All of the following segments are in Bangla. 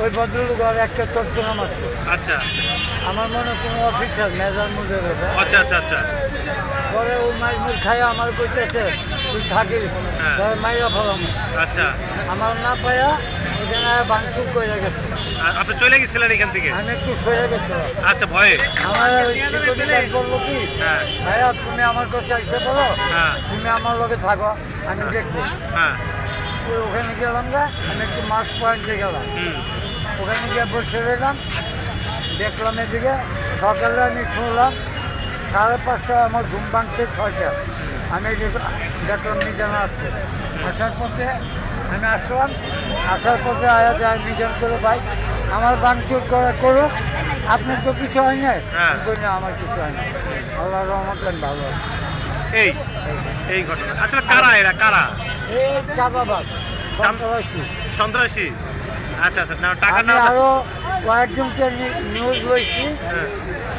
ওই ভদ্রলোক আর একটা চট্টগ্রাম আসছে। আচ্ছা আমার মনে কোনো অফিসার মেজার মুজের হবে। আচ্ছা আচ্ছা আচ্ছা পরে ওই মাইর খাইয়া আমার কইতেছে তুই থাকিস হ্যাঁ। পরে মাইরা ফেলাম। আচ্ছা আমার না পাইয়া এখানে ভাঙচুর করে গেছে। আপনি চলে গেছিলেন এখান থেকে? আমি একটু সরে গেছিলাম। আচ্ছা ভয়ে? আমার ওই সিকিউরিটি গার্ড বললো কি হ্যাঁ ভাইয়া তুমি আমার কাছে এসে বলো হ্যাঁ তুমি আমার লগে থাকো আমি দেখবো। হ্যাঁ ওই ওখানে গেলাম না, আমি একটু মার্চ পয়েন্টে গেলাম। হুম ওখানে গিয়ে বসে রইলাম, দেখলাম এদিকে। সকালে আমি শুনলাম 5:30টায় আমার ঘুম ভাঙছে 6টা। আমি দেখলাম মিজান আসছে। আসার পথে আমি আসলাম, আসার পথে আয়াতে আমি মিজান করে ভাই আমার ভাঙচুর করে করুক, আপনার তো কিছু হয় নাই। হ্যাঁ। আমি বলি, না আমার কিছু হয় না, আল্লাহ রহমত আমি ভালো আছি। এই এই ঘটনা আসলে কারা এরা কারা? এই চাঁদাবাদ সন্ত্রাসী। সন্ত্রাসী? আচ্ছা আচ্ছা না টাকা আমি না আরও কয়েকজনকে নিউজ লইছি, হ্যাঁ,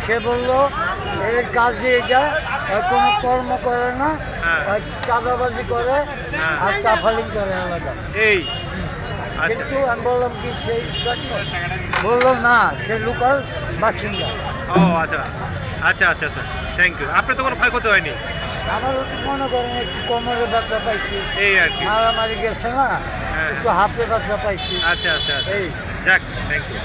সে বললো এর কাজ যে এটা আর কোনো কর্ম করে না, হ্যাঁ। আর চাঁদাবাজি করে হ্যাঁ। আর কাফালিং করে আলাদা। এই আচ্ছা কিন্তু আমি বললাম কি সেই বললো না সে লোকাল বাসিন্দা। ও আচ্ছা আচ্ছা আচ্ছা আচ্ছা থ্যাংক ইউ। আপনার তো কোনো ক্ষয়ক্ষতি হয়নি? আমার মনে করেন একটু কোমরে ব্যথা পাইছি, এই আর কি। মারামারি গেছে না, হ্যাঁ। একটু হাতে ব্যথা পাইছি। আচ্ছা আচ্ছা আচ্ছা এই যাক থ্যাংক ইউ।